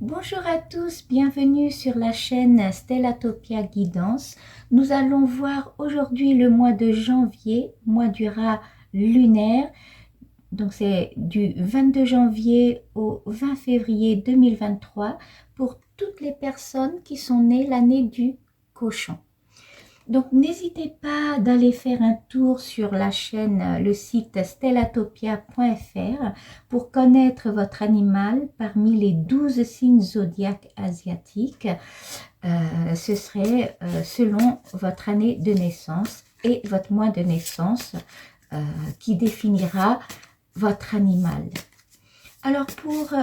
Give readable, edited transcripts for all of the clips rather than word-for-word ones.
Bonjour à tous, bienvenue sur la chaîne Stellatopia Guidance. Nous allons voir aujourd'hui le mois de janvier, mois du rat lunaire. Donc c'est du 22 janvier au 20 février 2023 pour toutes les personnes qui sont nées l'année du cochon. Donc n'hésitez pas d'aller faire un tour sur la chaîne, le site stellatopia.fr pour connaître votre animal parmi les 12 signes zodiaques asiatiques. Ce serait selon votre année de naissance et votre mois de naissance qui définira votre animal. Alors pour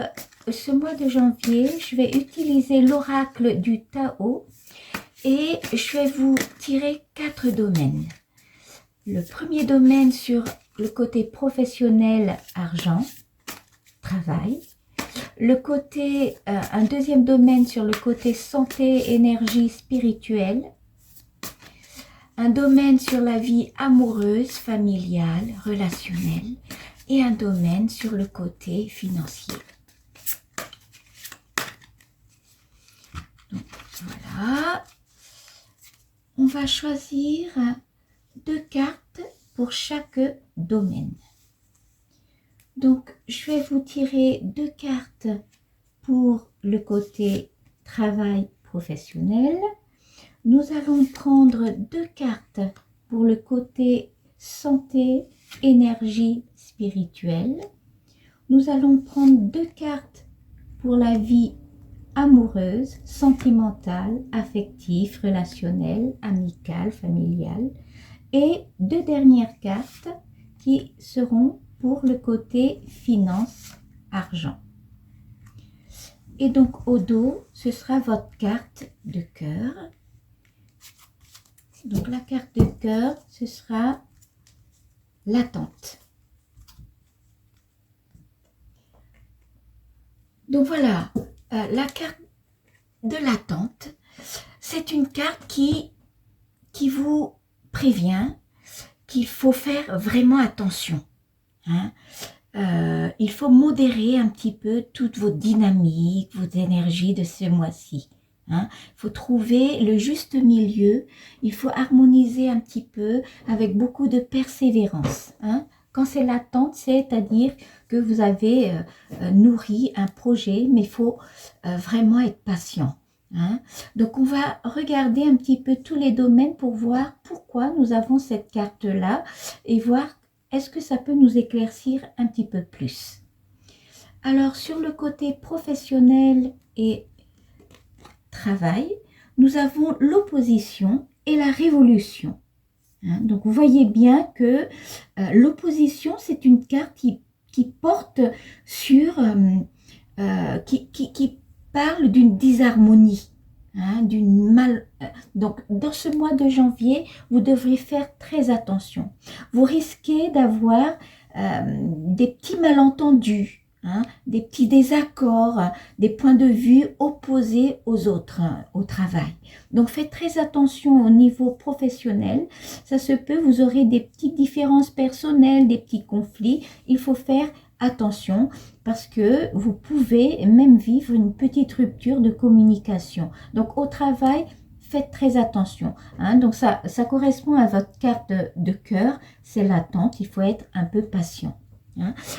ce mois de janvier, je vais utiliser l'oracle du Tao. Et je vais vous tirer 4 domaines. Le premier domaine sur le côté professionnel, argent, travail. Un deuxième domaine sur le côté santé, énergie, spirituelle. Un domaine sur la vie amoureuse, familiale, relationnelle. Et un domaine sur le côté financier. Donc voilà. On va choisir 2 cartes pour chaque domaine. Donc, je vais vous tirer 2 cartes pour le côté travail professionnel. Nous allons prendre 2 cartes pour le côté santé, énergie spirituelle. Nous allons prendre 2 cartes pour la vie amoureuse, sentimentale, affective, relationnelle, amicale, familiale. Et 2 dernières cartes qui seront pour le côté finance, argent. Et donc au dos, ce sera votre carte de cœur. Donc la carte de cœur, ce sera l'attente. Donc voilà. La carte de l'attente, c'est une carte qui vous prévient qu'il faut faire vraiment attention. Il faut modérer un petit peu toutes vos dynamiques, vos énergies de ce mois-ci. Il faut trouver le juste milieu, il faut harmoniser un petit peu avec beaucoup de persévérance. Quand c'est l'attente, c'est-à-dire que vous avez nourri un projet, mais il faut vraiment être patient. Donc, on va regarder un petit peu tous les domaines pour voir pourquoi nous avons cette carte-là et voir est-ce que ça peut nous éclaircir un petit peu plus. Alors, sur le côté professionnel et travail, nous avons l'opposition et la révolution. Donc, vous voyez bien que l'opposition, c'est une carte qui porte sur, qui parle d'une disharmonie, donc, dans ce mois de janvier, vous devrez faire très attention. Vous risquez d'avoir des petits malentendus, des petits désaccords, des points de vue opposés aux autres au travail. Donc faites très attention au niveau professionnel. Ça se peut, vous aurez des petites différences personnelles, des petits conflits. Il faut faire attention parce que vous pouvez même vivre une petite rupture de communication. Donc au travail, faites très attention. Donc ça correspond à votre carte de cœur, c'est l'attente. Il faut être un peu patient.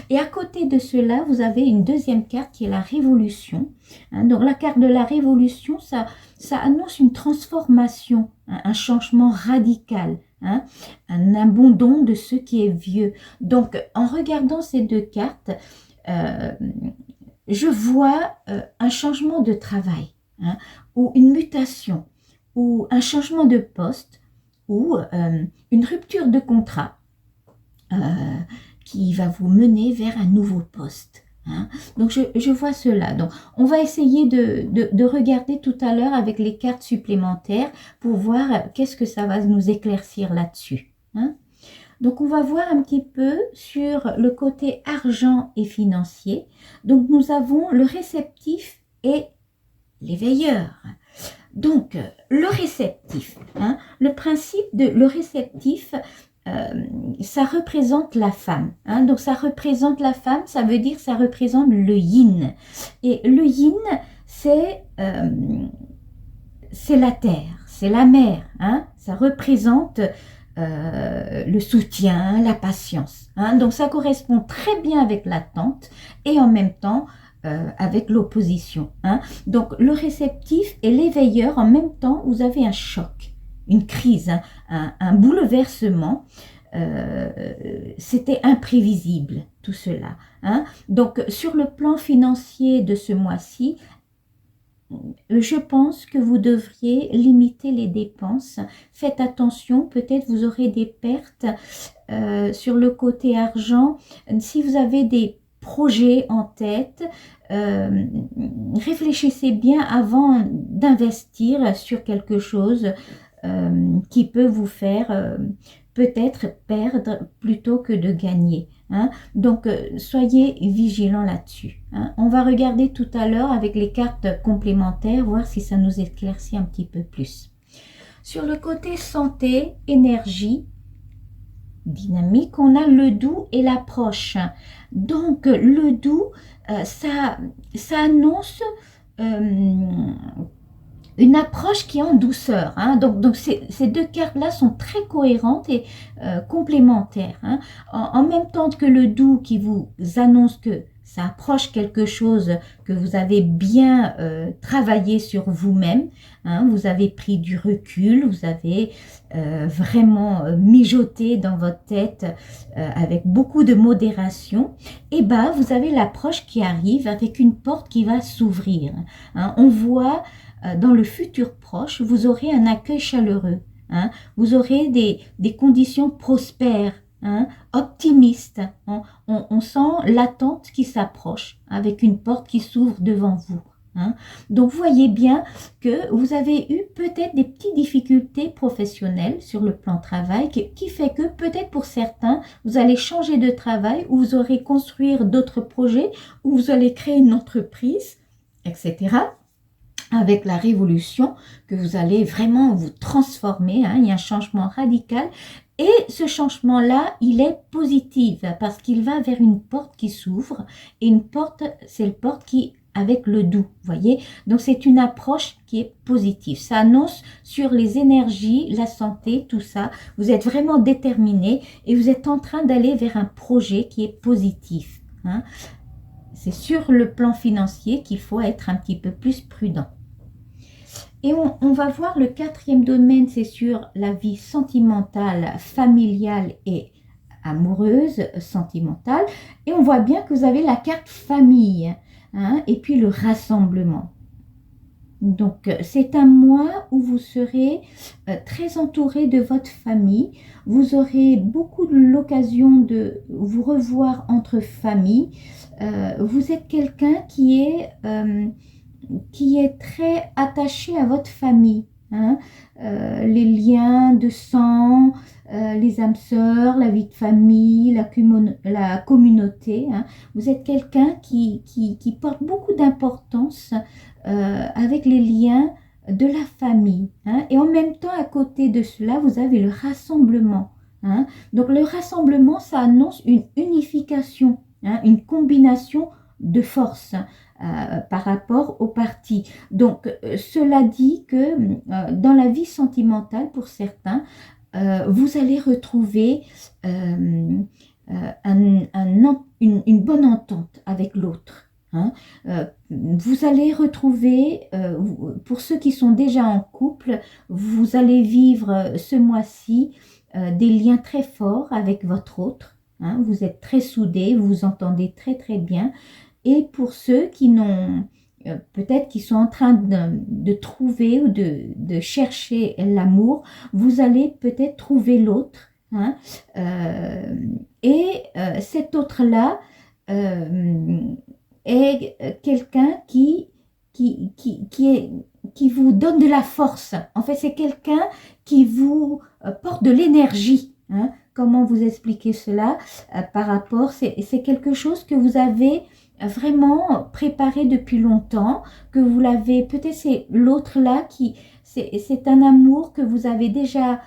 Et à côté de cela, vous avez une deuxième carte qui est la révolution. Donc la carte de la révolution, ça annonce une transformation, un changement radical, un abandon de ce qui est vieux. Donc en regardant ces 2 cartes, je vois un changement de travail, ou une mutation, ou un changement de poste, ou une rupture de contrat. Qui va vous mener vers un nouveau poste. Donc, je vois cela. Donc, on va essayer de regarder tout à l'heure avec les cartes supplémentaires pour voir qu'est-ce que ça va nous éclaircir là-dessus. Donc, on va voir un petit peu sur le côté argent et financier. Donc, nous avons le réceptif et l'éveilleur. Donc, le réceptif. Le principe de le réceptif, ça représente la femme. Donc, ça représente la femme, ça veut dire ça représente le yin. Et le yin, c'est la terre, c'est la mer, hein. Ça représente le soutien, la patience, hein. Donc ça correspond très bien avec l'attente et en même temps avec l'opposition, hein. Donc le réceptif et l'éveilleur, en même temps, vous avez un choc, une crise, hein, un bouleversement. C'était imprévisible tout cela, hein. Donc sur le plan financier de ce mois-ci, je pense que vous devriez limiter les dépenses. Faites attention, peut-être vous aurez des pertes sur le côté argent. Si vous avez des projets en tête, réfléchissez bien avant d'investir sur quelque chose qui peut vous faire peut-être perdre plutôt que de gagner, hein. Donc soyez vigilants là-dessus, hein. On va regarder tout à l'heure avec les cartes complémentaires, voir si ça nous éclaircit un petit peu plus. Sur le côté santé, énergie, dynamique, on a le doux et l'approche. Donc le doux, ça annonce une approche qui est en douceur, hein. Donc ces deux cartes-là sont très cohérentes et complémentaires, hein. En même temps que le doux qui vous annonce que ça approche quelque chose, que vous avez bien travaillé sur vous-même, hein. Vous avez pris du recul, vous avez vraiment mijoté dans votre tête avec beaucoup de modération. Et bien, vous avez l'approche qui arrive avec une porte qui va s'ouvrir, hein. On voit dans le futur proche, vous aurez un accueil chaleureux, hein. Vous aurez des conditions prospères, hein, optimistes. On sent l'attente qui s'approche avec une porte qui s'ouvre devant vous, hein. Donc, voyez bien que vous avez eu peut-être des petites difficultés professionnelles sur le plan travail qui fait que peut-être pour certains, vous allez changer de travail ou vous aurez construire d'autres projets ou vous allez créer une entreprise, etc., avec la révolution, que vous allez vraiment vous transformer, hein. Il y a un changement radical et ce changement-là, il est positif parce qu'il va vers une porte qui s'ouvre et une porte, c'est une porte qui avec le doux, voyez. Donc c'est une approche qui est positive. Ça annonce sur les énergies, la santé, tout ça. Vous êtes vraiment déterminé et vous êtes en train d'aller vers un projet qui est positif, hein. C'est sur le plan financier qu'il faut être un petit peu plus prudent. Et on va voir le quatrième domaine, c'est sur la vie sentimentale, familiale et amoureuse, sentimentale. Et on voit bien que vous avez la carte famille, hein, et puis le rassemblement. Donc, c'est un mois où vous serez très entouré de votre famille. Vous aurez beaucoup de l'occasion de vous revoir entre familles. Vous êtes quelqu'un qui est très attaché à votre famille, hein. Les liens de sang, les âmes sœurs, la vie de famille, la communauté, hein. Vous êtes quelqu'un qui porte beaucoup d'importance avec les liens de la famille, hein. Et en même temps, à côté de cela, vous avez le rassemblement, hein. Donc le rassemblement, ça annonce une unification, hein, une combination de forces par rapport aux parties. Donc cela dit que dans la vie sentimentale, pour certains, vous allez retrouver une bonne entente avec l'autre, hein. Vous allez retrouver, pour ceux qui sont déjà en couple, vous allez vivre ce mois-ci des liens très forts avec votre autre, hein. Vous êtes très soudés, vous vous entendez très très bien. Et pour ceux qui n'ont peut-être qui sont en train de trouver ou de chercher l'amour, vous allez peut-être trouver l'autre, hein. Et cet autre-là est quelqu'un qui vous donne de la force. En fait, c'est quelqu'un qui vous porte de l'énergie, hein. Comment vous expliquer cela par rapport, c'est quelque chose que vous avez vraiment préparé depuis longtemps, que vous l'avez, peut-être c'est l'autre là c'est un amour que vous avez déjà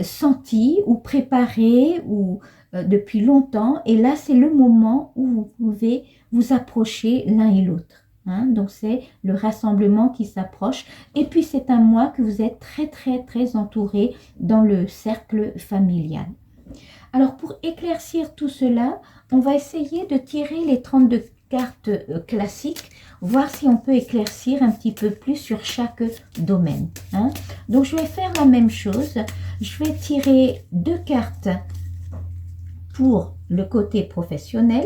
senti ou préparé ou depuis longtemps, et là c'est le moment où vous pouvez vous approcher l'un et l'autre, hein. Donc c'est le rassemblement qui s'approche. Et puis c'est un mois que vous êtes très très très entouré dans le cercle familial. Alors pour éclaircir tout cela, on va essayer de tirer les 32 cartes classiques, voir si on peut éclaircir un petit peu plus sur chaque domaine, hein. Donc je vais faire la même chose. Je vais tirer 2 cartes pour le côté professionnel.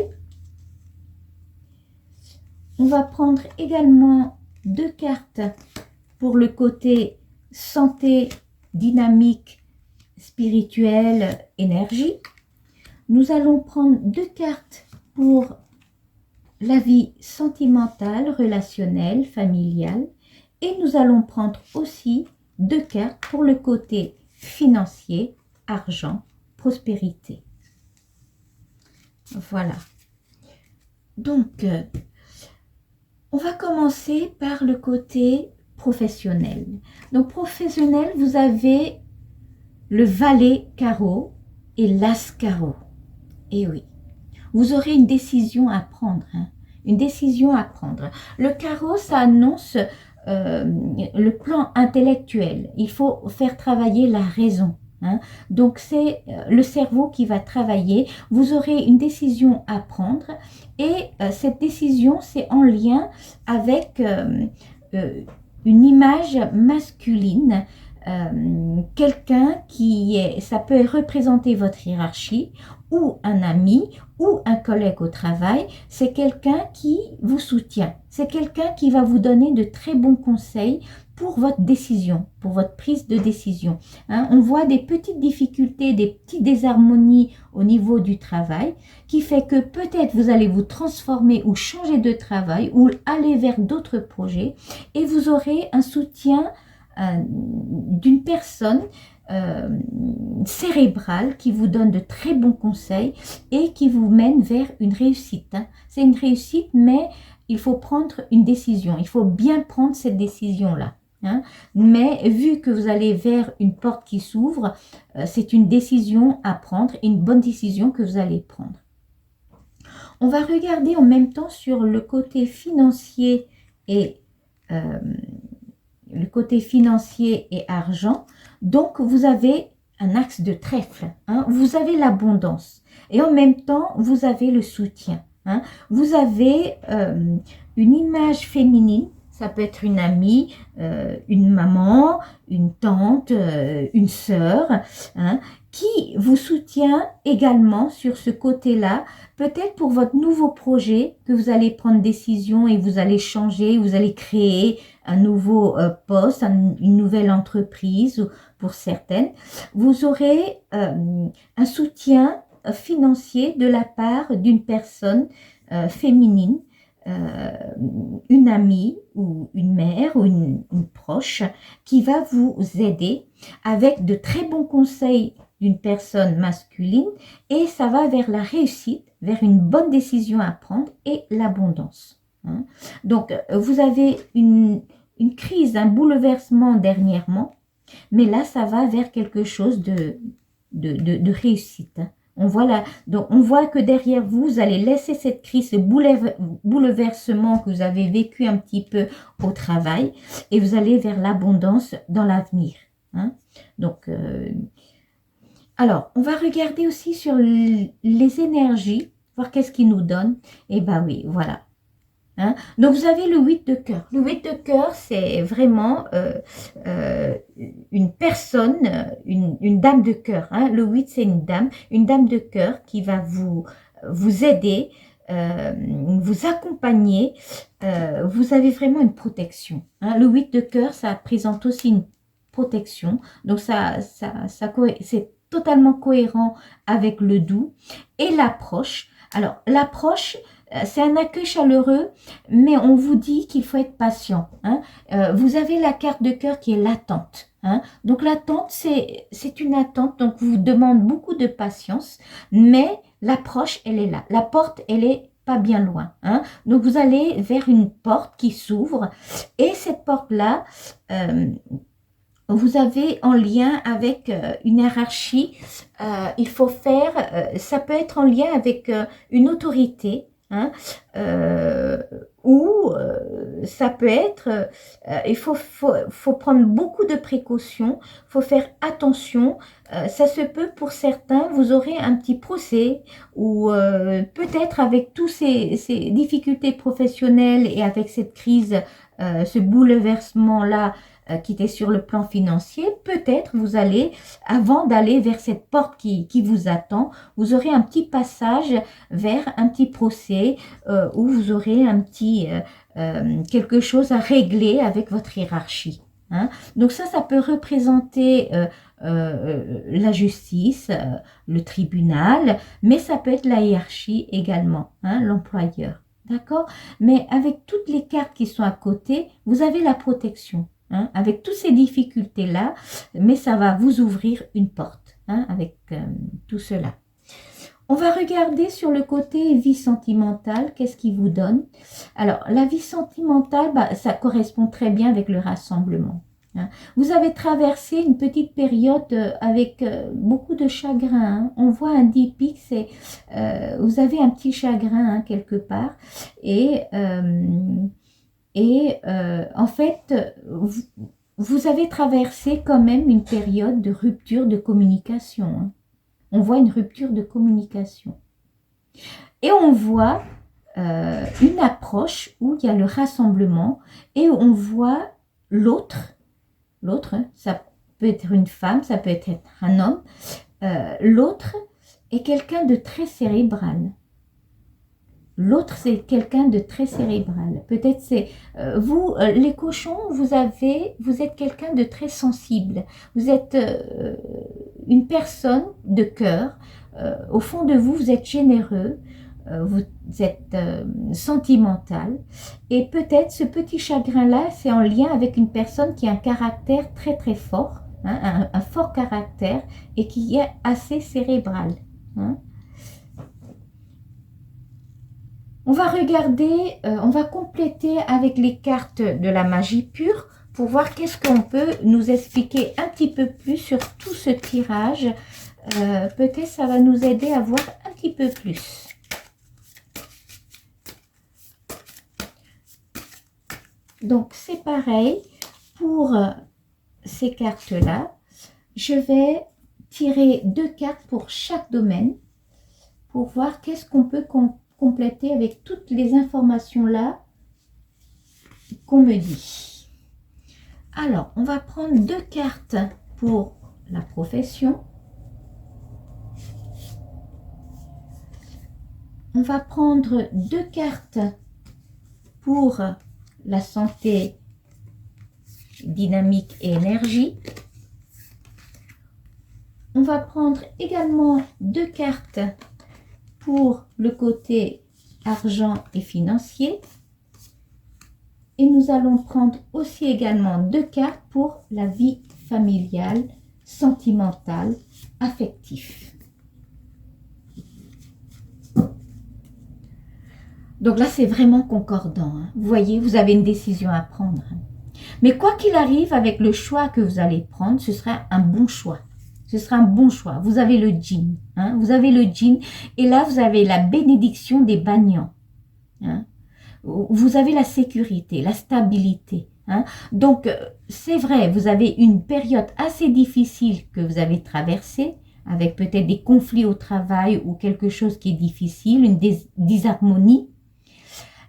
On va prendre également 2 cartes pour le côté santé, dynamique, spirituelle, énergie. Nous allons prendre 2 cartes pour la vie sentimentale, relationnelle, familiale. Et nous allons prendre aussi 2 cartes pour le côté financier, argent, prospérité. Voilà. Donc, on va commencer par le côté professionnel. Donc, professionnel, vous avez le valet carreau et l'as carreau. Et oui, vous aurez une décision à prendre, hein, une décision à prendre. Le carreau, ça annonce le plan intellectuel. Il faut faire travailler la raison, hein. Donc, c'est le cerveau qui va travailler. Vous aurez une décision à prendre et cette décision, c'est en lien avec une image masculine. Quelqu'un qui est, ça peut représenter votre hiérarchie ou un ami ou un collègue au travail. C'est quelqu'un qui vous soutient, c'est quelqu'un qui va vous donner de très bons conseils pour votre décision, pour votre prise de décision, hein. On voit des petites difficultés, des petites désharmonies au niveau du travail qui fait que peut-être vous allez vous transformer ou changer de travail ou aller vers d'autres projets et vous aurez un soutien d'une personne cérébrale qui vous donne de très bons conseils et qui vous mène vers une réussite, hein. C'est une réussite, mais il faut prendre une décision. Il faut bien prendre cette décision-là, hein. Mais vu que vous allez vers une porte qui s'ouvre, c'est une décision à prendre, une bonne décision que vous allez prendre. On va regarder en même temps sur le côté financier et argent. Donc, vous avez un axe de trèfle, hein. Vous avez l'abondance et en même temps, vous avez le soutien, hein. Vous avez une image féminine. Ça peut être une amie, une maman, une tante, une sœur, hein, qui vous soutient également sur ce côté-là, peut-être pour votre nouveau projet, que vous allez prendre décision et vous allez changer, vous allez créer un nouveau poste, une nouvelle entreprise pour certaines. Vous aurez un soutien financier de la part d'une personne féminine, une amie ou une mère ou une proche qui va vous aider avec de très bons conseils d'une personne masculine et ça va vers la réussite, vers une bonne décision à prendre et l'abondance, hein. Donc, vous avez une crise, un bouleversement dernièrement, mais là, ça va vers quelque chose de réussite, hein. Donc on voit que derrière vous, vous allez laisser cette crise, ce bouleversement que vous avez vécu un petit peu au travail et vous allez vers l'abondance dans l'avenir, hein. Donc, alors, on va regarder aussi sur les énergies, voir qu'est-ce qu'il nous donne. Et ben oui, voilà. Hein? Donc, vous avez le 8 de cœur. Le 8 de cœur, c'est vraiment une personne, une dame de cœur, hein? Le 8, c'est une dame de cœur qui va vous aider, vous accompagner. Vous avez vraiment une protection, hein? Le 8 de cœur, ça présente aussi une protection. Donc, c'est totalement cohérent avec le doux et l'approche. Alors, l'approche, c'est un accueil chaleureux, mais on vous dit qu'il faut être patient, hein. Vous avez la carte de cœur qui est l'attente, hein. Donc, l'attente, c'est une attente, donc vous demande beaucoup de patience, mais l'approche, elle est là. La porte, elle est pas bien loin, hein. Donc, vous allez vers une porte qui s'ouvre et cette porte-là, vous avez en lien avec une hiérarchie, il faut faire, ça peut être en lien avec une autorité, hein, ou ça peut être, il faut prendre beaucoup de précautions, il faut faire attention. Ça se peut pour certains, vous aurez un petit procès ou peut-être avec tous ces difficultés professionnelles et avec cette crise, ce bouleversement-là qui était sur le plan financier, peut-être vous allez, avant d'aller vers cette porte qui vous attend, vous aurez un petit passage vers un petit procès où vous aurez un petit quelque chose à régler avec votre hiérarchie. Hein. Donc ça peut représenter la justice, le tribunal, mais ça peut être la hiérarchie également, hein, l'employeur. D'accord? Mais avec toutes les cartes qui sont à côté, vous avez la protection. Hein, avec toutes ces difficultés-là, mais ça va vous ouvrir une porte, hein, avec tout cela. On va regarder sur le côté vie sentimentale, qu'est-ce qui vous donne. Alors, la vie sentimentale, ça correspond très bien avec le rassemblement. Hein. Vous avez traversé une petite période avec beaucoup de chagrin. Hein. On voit un diptyque, c'est vous avez un petit chagrin hein, quelque part. Et en fait, vous avez traversé quand même une période de rupture de communication. Hein. On voit une rupture de communication. Et on voit une approche où il y a le rassemblement et on voit l'autre, hein, ça peut être une femme, ça peut être un homme, l'autre est quelqu'un de très cérébral. L'autre, c'est quelqu'un de très cérébral. Peut-être c'est vous, les cochons, vous êtes quelqu'un de très sensible. Vous êtes une personne de cœur. Au fond de vous, vous êtes généreux. Vous êtes sentimental. Et peut-être ce petit chagrin-là, c'est en lien avec une personne qui a un caractère très très fort, hein, un fort caractère et qui est assez cérébral. Hein. On va regarder, on va compléter avec les cartes de la magie pure pour voir qu'est-ce qu'on peut nous expliquer un petit peu plus sur tout ce tirage. Peut-être ça va nous aider à voir un petit peu plus. Donc c'est pareil pour ces cartes-là. Je vais tirer 2 cartes pour chaque domaine pour voir qu'est-ce qu'on peut compléter avec toutes les informations là qu'on me dit. Alors, on va prendre 2 cartes pour la profession. On va prendre 2 cartes pour la santé, dynamique et énergie. On va prendre également 2 cartes pour le côté argent et financier. Et nous allons prendre aussi également 2 cartes pour la vie familiale, sentimentale, affective. Donc là, c'est vraiment concordant. Hein. Vous voyez, vous avez une décision à prendre. Mais quoi qu'il arrive, avec le choix que vous allez prendre, ce sera un bon choix. Ce sera un bon choix. Vous avez le djinn. Hein, vous avez le djinn. Et là, vous avez la bénédiction des bagnants. Hein, vous avez la sécurité, la stabilité. Hein. Donc, c'est vrai, vous avez une période assez difficile que vous avez traversée, avec peut-être des conflits au travail ou quelque chose qui est difficile, une disharmonie.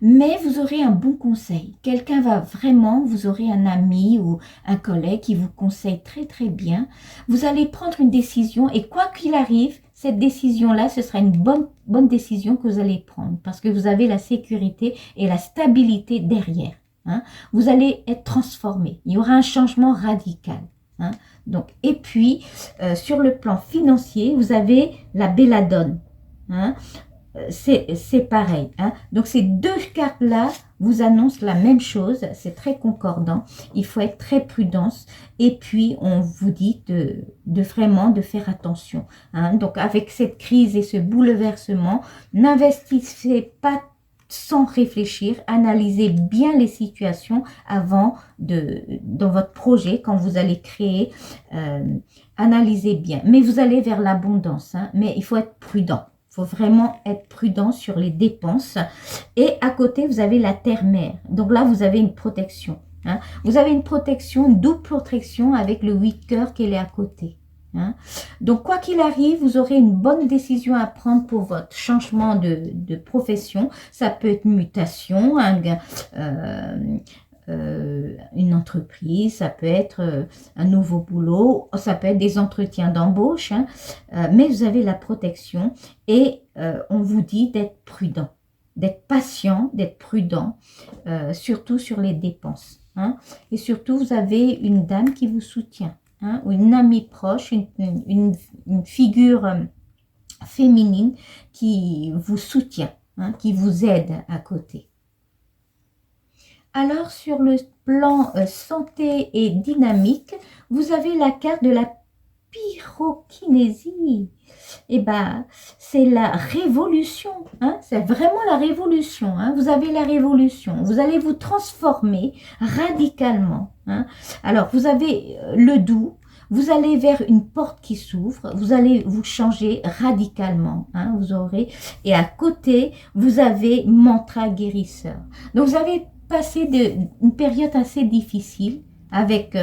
Mais vous aurez un bon conseil. Quelqu'un va vraiment, vous aurez un ami ou un collègue qui vous conseille très très bien. Vous allez prendre une décision et quoi qu'il arrive, cette décision-là, ce sera une bonne décision que vous allez prendre parce que vous avez la sécurité et la stabilité derrière. Hein. Vous allez être transformé. Il y aura un changement radical. Hein. Donc, et puis, sur le plan financier, vous avez la belladone. Hein. C'est pareil. Hein. Donc, ces 2 cartes-là vous annoncent la même chose. C'est très concordant. Il faut être très prudent. Et puis, on vous dit vraiment de faire attention. Hein. Donc, avec cette crise et ce bouleversement, n'investissez pas sans réfléchir. Analysez bien les situations avant dans votre projet, quand vous allez créer. Analysez bien. Mais vous allez vers l'abondance. Hein. Mais il faut être prudent. faut vraiment être prudent sur les dépenses. Et à côté, vous avez la terre-mère. Donc là, vous avez une protection. Hein. Vous avez une protection, une double protection avec le 8 cœurs qui est à côté. Hein. Donc, quoi qu'il arrive, vous aurez une bonne décision à prendre pour votre changement de profession. Ça peut être mutation, une entreprise, ça peut être un nouveau boulot, ça peut être des entretiens d'embauche, hein, mais vous avez la protection et on vous dit d'être prudent, d'être patient, d'être prudent, surtout sur les dépenses. Hein, et surtout, vous avez une dame qui vous soutient, hein, ou une amie proche, une figure féminine qui vous soutient, hein, qui vous aide à côté. Alors, sur le plan santé et dynamique, vous avez la carte de la pyrokinésie. Et ben, c'est la révolution. Hein, c'est vraiment la révolution. Hein, vous avez la révolution. Vous allez vous transformer radicalement. Hein. Alors, vous avez le doux. Vous allez vers une porte qui s'ouvre. Vous allez vous changer radicalement. Hein, vous aurez. Et à côté, vous avez mantra guérisseur. Donc, vous avez passé une période assez difficile avec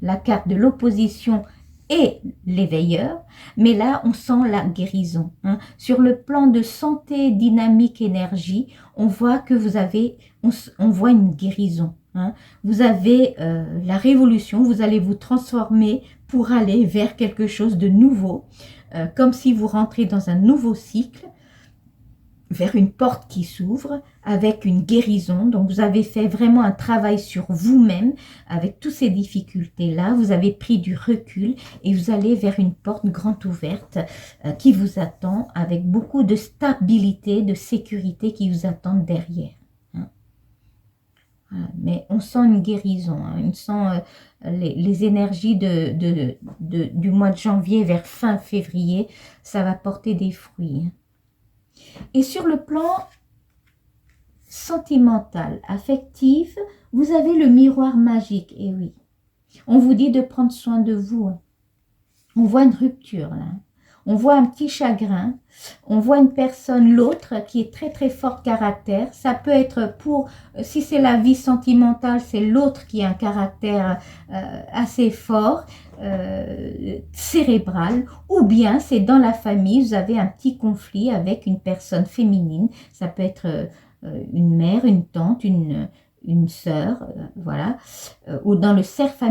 la carte de l'opposition et l'éveilleur, mais là on sent la guérison. Hein. Sur le plan de santé, dynamique, énergie, on voit que vous avez, on voit une guérison. Hein. Vous avez la révolution, vous allez vous transformer pour aller vers quelque chose de nouveau, comme si vous rentrez dans un nouveau cycle, vers une porte qui s'ouvre avec une guérison. Donc, vous avez fait vraiment un travail sur vous-même avec toutes ces difficultés-là. Vous avez pris du recul et vous allez vers une porte grande ouverte qui vous attend avec beaucoup de stabilité, de sécurité qui vous attendent derrière. Hein. Voilà. Mais on sent une guérison. Hein. On sent les énergies du mois de janvier vers fin février. Ça va porter des fruits. Hein. Et sur le plan sentimental, affectif, vous avez le miroir magique. Et oui, on vous dit de prendre soin de vous. Hein. On voit une rupture là. On voit un petit chagrin. On voit une personne, l'autre, qui est très très fort caractère. Ça peut être si c'est la vie sentimentale, c'est l'autre qui a un caractère assez fort. Cérébral, ou bien c'est dans la famille, vous avez un petit conflit avec une personne féminine, ça peut être une mère, une tante, une sœur, voilà, ou dans le cercle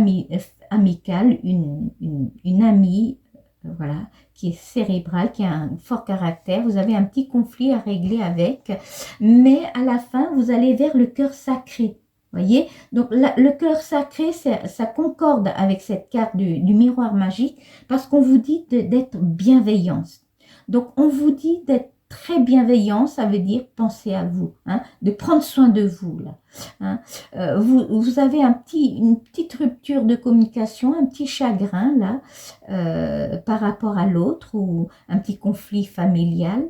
amical, une amie, voilà, qui est cérébrale, qui a un fort caractère, vous avez un petit conflit à régler avec, mais à la fin, vous allez vers le cœur sacré. Voyez, donc le cœur sacré, ça concorde avec cette carte du miroir magique parce qu'on vous dit d'être bienveillance. Donc, on vous dit d'être très bienveillant, ça veut dire penser à vous, hein, de prendre soin de vous. Là, hein. Vous avez une petite rupture de communication, un petit chagrin là par rapport à l'autre ou un petit conflit familial,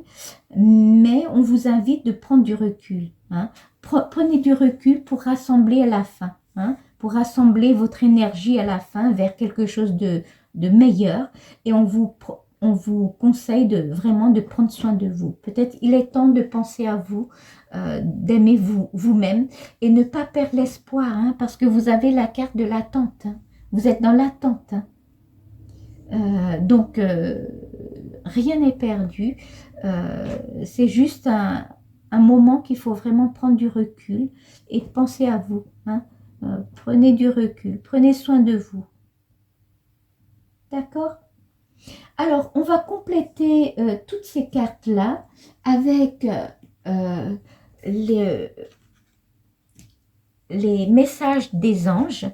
mais on vous invite de prendre du recul. Hein. Prenez du recul pour rassembler à la fin, hein, pour rassembler votre énergie à la fin vers quelque chose de meilleur. Et on vous conseille vraiment de prendre soin de vous. Peut-être il est temps de penser à vous, d'aimer vous-même et ne pas perdre l'espoir, hein, parce que vous avez la carte de l'attente. Hein. Vous êtes dans l'attente. Hein. Donc, rien n'est perdu. C'est juste un moment qu'il faut vraiment prendre du recul et penser à vous. Hein. Prenez du recul, prenez soin de vous. D'accord ? Alors, on va compléter toutes ces cartes-là avec les messages des anges.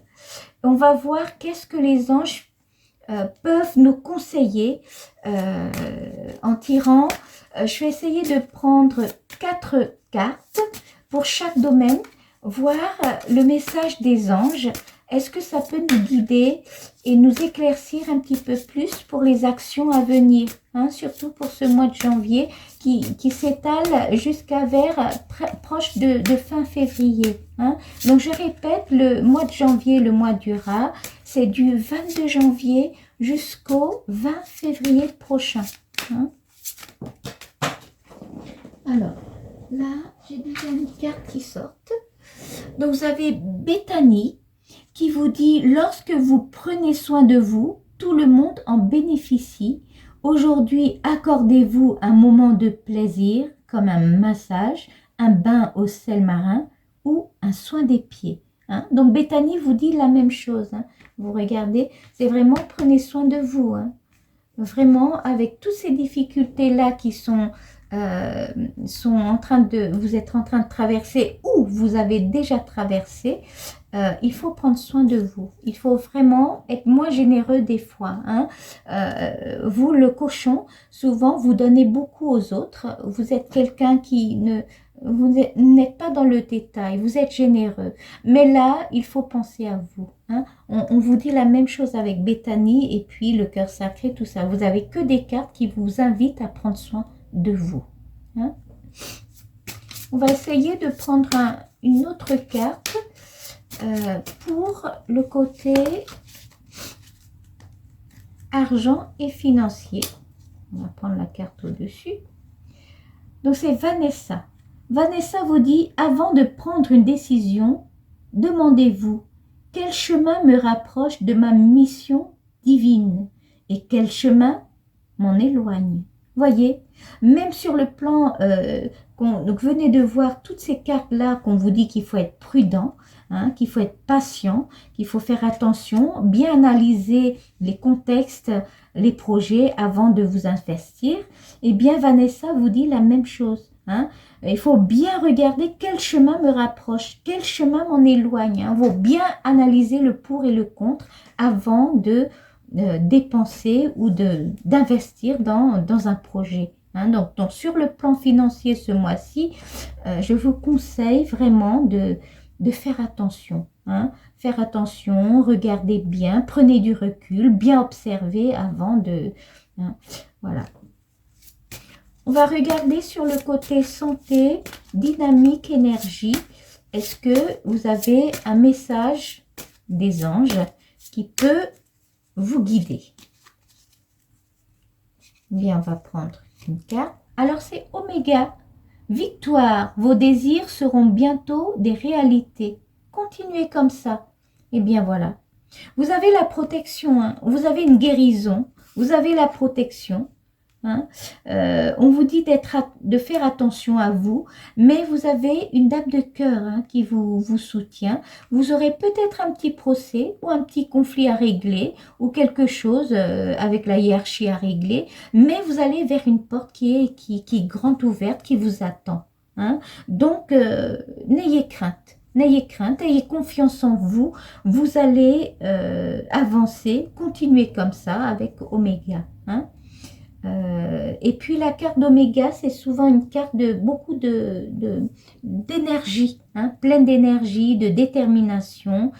On va voir qu'est-ce que les anges peuvent nous conseiller en tirant. Je vais essayer de prendre 4 cartes pour chaque domaine, voir le message des anges. Est-ce que ça peut nous guider et nous éclaircir un petit peu plus pour les actions à venir, hein, surtout pour ce mois de janvier qui s'étale jusqu'à proche de fin février. Hein. Donc je répète, le mois de janvier, le mois du rat, c'est du 22 janvier jusqu'au 20 février prochain. Hein. Alors, là, j'ai déjà une carte qui sort. Donc, vous avez Béthanie qui vous dit, lorsque vous prenez soin de vous, tout le monde en bénéficie. Aujourd'hui, accordez-vous un moment de plaisir, comme un massage, un bain au sel marin ou un soin des pieds. Hein. Donc, Béthanie vous dit la même chose. Hein. Vous regardez, c'est vraiment, prenez soin de vous. Hein. Vraiment, avec toutes ces difficultés-là qui sont en train de, vous êtes en train de traverser ou vous avez déjà traversé, il faut prendre soin de vous. Il faut vraiment être moins généreux des fois. Hein. Vous, le cochon, souvent, vous donnez beaucoup aux autres. Vous êtes quelqu'un qui ne... Vous n'êtes pas dans le détail, vous êtes généreux. Mais là, il faut penser à vous. Hein. On vous dit la même chose avec Béthanie et puis le cœur sacré, tout ça. Vous n'avez que des cartes qui vous invitent à prendre soin de vous. Hein. On va essayer de prendre une autre carte pour le côté argent et financier. On va prendre la carte au-dessus. Donc c'est Vanessa. Vanessa vous dit, avant de prendre une décision, demandez-vous, quel chemin me rapproche de ma mission divine et quel chemin m'en éloigne. Voyez, même sur le plan, donc venez de voir toutes ces cartes-là qu'on vous dit qu'il faut être prudent, hein, qu'il faut être patient, qu'il faut faire attention, bien analyser les contextes, les projets avant de vous investir. Eh bien, Vanessa vous dit la même chose. Hein. Il faut bien regarder quel chemin me rapproche, quel chemin m'en éloigne. Hein. Il faut bien analyser le pour et le contre avant de dépenser ou d'investir dans un projet. Hein. Donc, sur le plan financier ce mois-ci, je vous conseille vraiment de faire attention. Hein. Faire attention, regardez bien, prenez du recul, bien observer avant de... Hein, voilà. On va regarder sur le côté santé, dynamique, énergie. Est-ce que vous avez un message des anges qui peut vous guider? Bien, on va prendre une carte. Alors, c'est Oméga. Victoire, vos désirs seront bientôt des réalités. Continuez comme ça. Et bien, voilà. Vous avez la protection, hein. Vous avez une guérison, vous avez la protection. Hein. On vous dit de faire attention à vous, mais vous avez une dame de cœur hein, qui vous soutient. Vous aurez peut-être un petit procès ou un petit conflit à régler ou quelque chose avec la hiérarchie à régler, mais vous allez vers une porte qui est grande ouverte, qui vous attend. Hein. Donc, n'ayez crainte. N'ayez crainte, ayez confiance en vous. Vous allez avancer, continuer comme ça avec Oméga. Hein. Et puis la carte d'Oméga, c'est souvent une carte de beaucoup d'énergie, hein, pleine d'énergie, de détermination.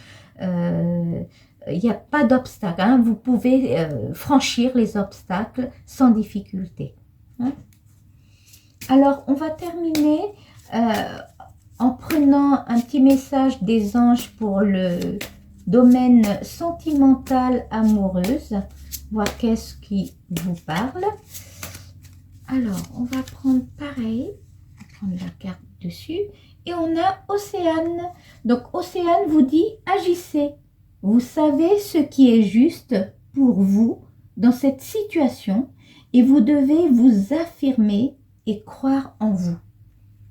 Il n'y a pas d'obstacle. Hein, vous pouvez franchir les obstacles sans difficulté. Hein. Alors, on va terminer en prenant un petit message des anges pour le domaine sentimental amoureuse. Voir qu'est-ce qui vous parle. Alors, on va prendre pareil. On va prendre la carte dessus. Et on a Océane. Donc, Océane vous dit, agissez. Vous savez ce qui est juste pour vous dans cette situation et vous devez vous affirmer et croire en vous.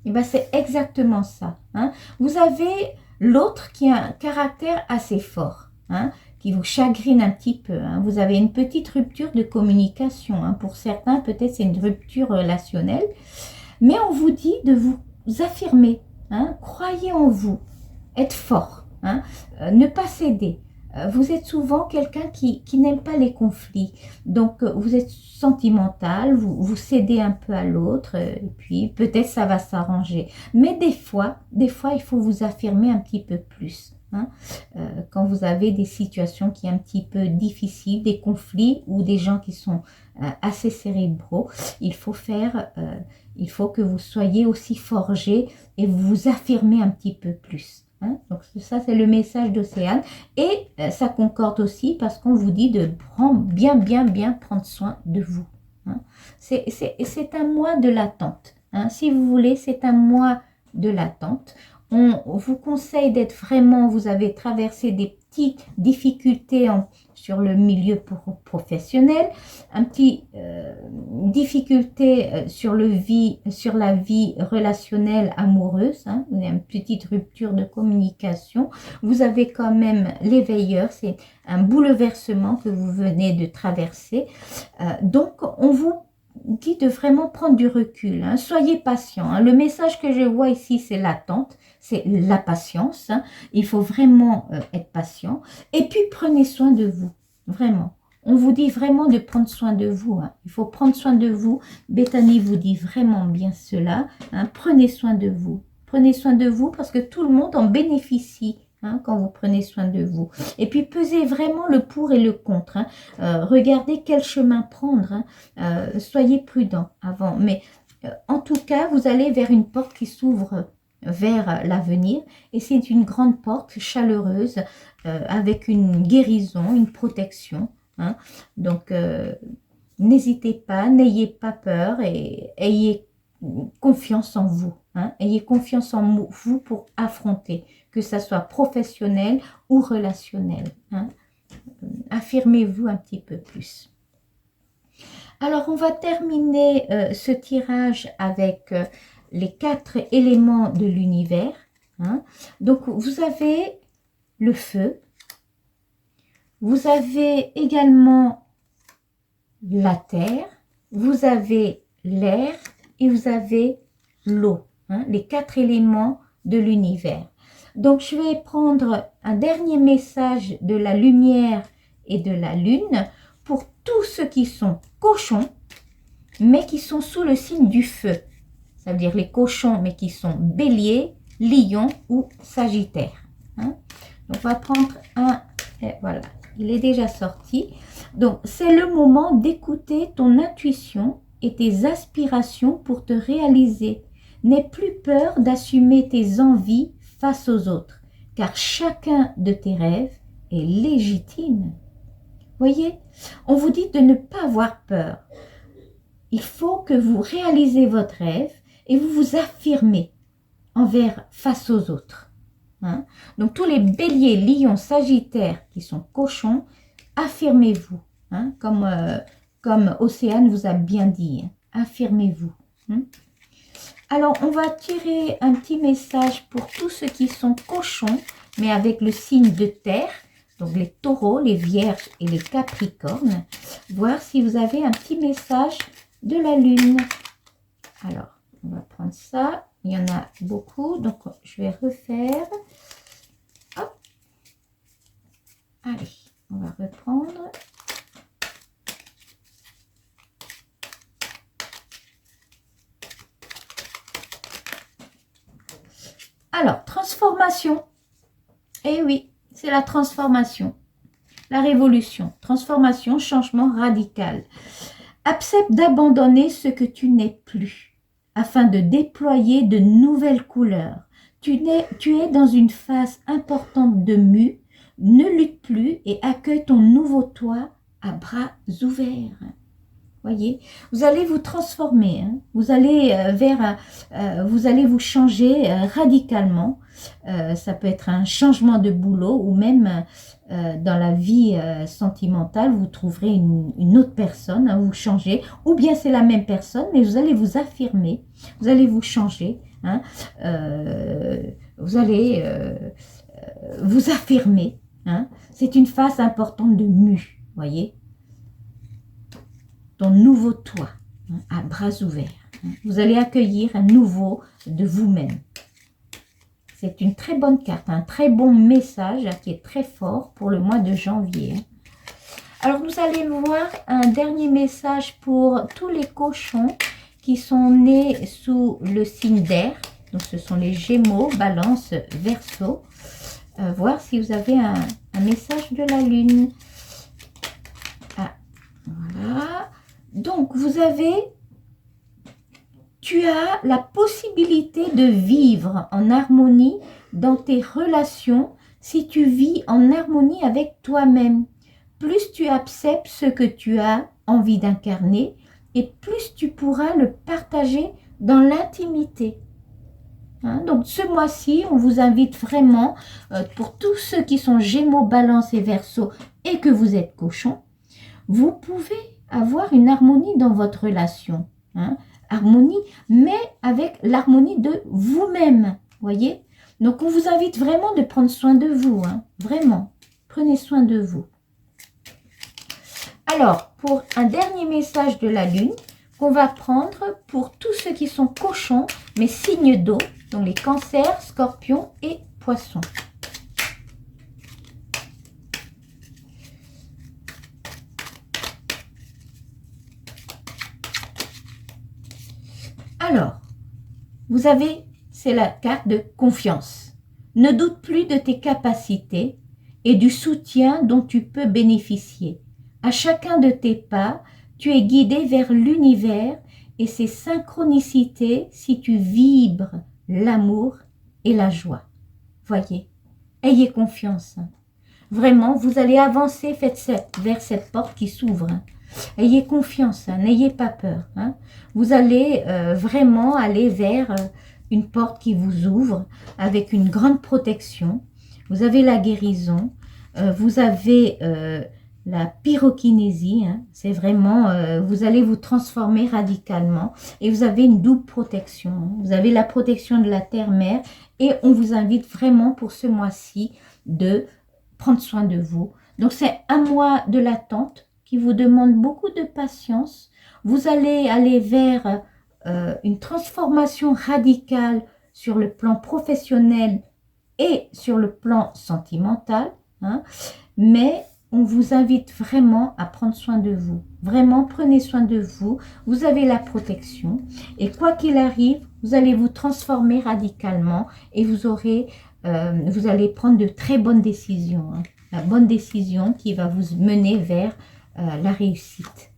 Et bien, c'est exactement ça. Hein. Vous avez l'autre qui a un caractère assez fort. Hein, qui vous chagrine un petit peu. Hein. Vous avez une petite rupture de communication. Hein. Pour certains, peut-être c'est une rupture relationnelle. Mais on vous dit de vous affirmer. Hein. Croyez en vous. Être fort. Hein. Ne pas céder. Vous êtes souvent quelqu'un qui n'aime pas les conflits. Donc, vous êtes sentimental, vous cédez un peu à l'autre, et puis peut-être ça va s'arranger. Mais des fois, il faut vous affirmer un petit peu plus. Hein, quand vous avez des situations qui sont un petit peu difficiles, des conflits ou des gens qui sont assez cérébraux, il faut que vous soyez aussi forgé et vous affirmer un petit peu plus. Hein. Donc ça c'est le message d'Océane et ça concorde aussi parce qu'on vous dit de bien prendre soin de vous. Hein. C'est un mois de l'attente. hein. Si vous voulez, c'est un mois de l'attente. On vous conseille d'être vraiment, vous avez traversé des petites difficultés sur le milieu professionnel, un petit difficulté sur la vie relationnelle amoureuse, hein. Vous avez une petite rupture de communication. Vous avez quand même l'éveilleur, c'est un bouleversement que vous venez de traverser. Donc, on vous dit de vraiment prendre du recul, hein. Soyez patient, hein. Le message que je vois ici, c'est l'attente, c'est la patience, hein. Il faut vraiment être patient. Et puis, prenez soin de vous, vraiment. On vous dit vraiment de prendre soin de vous, hein. Il faut prendre soin de vous. Bethany vous dit vraiment bien cela, hein. Prenez soin de vous. Prenez soin de vous parce que tout le monde en bénéficie, hein, quand vous prenez soin de vous. Et puis, pesez vraiment le pour et le contre, hein. Regardez quel chemin prendre, hein. Soyez prudent avant. Mais en tout cas, vous allez vers une porte qui s'ouvre vers l'avenir. Et c'est une grande porte chaleureuse avec une guérison, une protection, hein. Donc, n'hésitez pas, n'ayez pas peur et ayez confiance en vous, hein. Ayez confiance en vous pour affronter, que ça soit professionnel ou relationnel, hein. Affirmez-vous un petit peu plus. Alors, on va terminer ce tirage avec les 4 éléments de l'univers, hein. Donc, vous avez le feu, vous avez également la terre, vous avez l'air et vous avez l'eau, hein, les 4 éléments de l'univers. Donc, je vais prendre un dernier message de la lumière et de la lune pour tous ceux qui sont cochons, mais qui sont sous le signe du feu. Ça veut dire les cochons, mais qui sont bélier, lion ou sagittaire, hein. Donc, on va prendre un, et voilà, il est déjà sorti. Donc, c'est le moment d'écouter ton intuition et tes aspirations pour te réaliser. N'aie plus peur d'assumer tes envies face aux autres, car chacun de tes rêves est légitime. Voyez, on vous dit de ne pas avoir peur. Il faut que vous réalisez votre rêve et vous vous affirmez face aux autres, hein. Donc, tous les béliers, lions, sagittaires qui sont cochons, affirmez-vous, hein, comme Océane vous a bien dit, hein. Affirmez-vous, hein. Alors, on va tirer un petit message pour tous ceux qui sont cochons, mais avec le signe de terre, donc les taureaux, les vierges et les capricornes, voir si vous avez un petit message de la lune. Alors, on va prendre ça, il y en a beaucoup, donc je vais refaire. Hop. Allez, on va reprendre. Alors, transformation. Eh oui, c'est la transformation. La révolution. Transformation, changement radical. Accepte d'abandonner ce que tu n'es plus, afin de déployer de nouvelles couleurs. Tu es dans une phase importante de mue. Ne lutte plus et accueille ton nouveau toi à bras ouverts. Voyez, vous allez vous transformer, hein. Vous allez vous allez vous changer radicalement. Ça peut être un changement de boulot ou même dans la vie sentimentale, vous trouverez une autre personne, hein, vous changez, ou bien c'est la même personne, mais vous allez vous affirmer, vous allez vous changer, hein. Vous allez vous affirmer, hein. C'est une phase importante de mue, voyez. Ton nouveau toi, hein, à bras ouverts. Hein. Vous allez accueillir un nouveau de vous-même. C'est une très bonne carte, un très bon message qui est très fort pour le mois de janvier. Hein. Alors, nous allons voir un dernier message pour tous les cochons qui sont nés sous le signe d'air. Donc, ce sont les Gémeaux, Balance, Verseau. Voir si vous avez un message de la Lune. Ah, voilà. Donc, tu as la possibilité de vivre en harmonie dans tes relations si tu vis en harmonie avec toi-même. Plus tu acceptes ce que tu as envie d'incarner et plus tu pourras le partager dans l'intimité. Hein, donc ce mois-ci, on vous invite vraiment, pour tous ceux qui sont Gémeaux, Balance et Verseau et que vous êtes Cochon, vous pouvez avoir une harmonie dans votre relation. Hein, harmonie, mais avec l'harmonie de vous-même, voyez. Donc on vous invite vraiment de prendre soin de vous, hein, vraiment, prenez soin de vous. Alors, pour un dernier message de la Lune, qu'on va prendre pour tous ceux qui sont cochons, mais signes d'eau, donc les cancers, scorpions et poissons. Alors, vous avez, c'est la carte de confiance. Ne doute plus de tes capacités et du soutien dont tu peux bénéficier. À chacun de tes pas, tu es guidé vers l'univers et ses synchronicités si tu vibres l'amour et la joie. Voyez, ayez confiance. Vraiment, vous allez avancer vers cette porte qui s'ouvre. Ayez confiance, n'ayez pas peur. Vous allez vraiment aller vers une porte qui vous ouvre avec une grande protection. Vous avez la guérison, vous avez la pyrokinésie, c'est vraiment, vous allez vous transformer radicalement et vous avez une double protection. Vous avez la protection de la terre-mère et on vous invite vraiment pour ce mois-ci de prendre soin de vous. Donc c'est un mois de l'attente qui vous demande beaucoup de patience. Vous allez aller vers une transformation radicale sur le plan professionnel et sur le plan sentimental. Mais on vous invite vraiment à prendre soin de vous. Vraiment, prenez soin de vous. Vous avez la protection. Et quoi qu'il arrive, vous allez vous transformer radicalement et vous allez prendre de très bonnes décisions. La bonne décision qui va vous mener vers la réussite.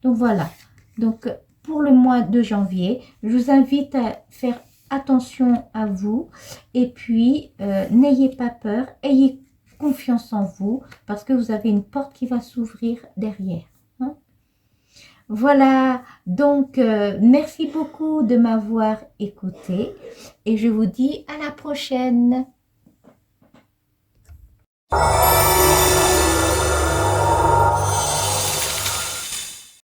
Donc voilà. Donc pour le mois de janvier, je vous invite à faire attention à vous. Et puis, n'ayez pas peur. Ayez confiance en vous parce que vous avez une porte qui va s'ouvrir derrière. Voilà, donc merci beaucoup de m'avoir écouté et je vous dis à la prochaine.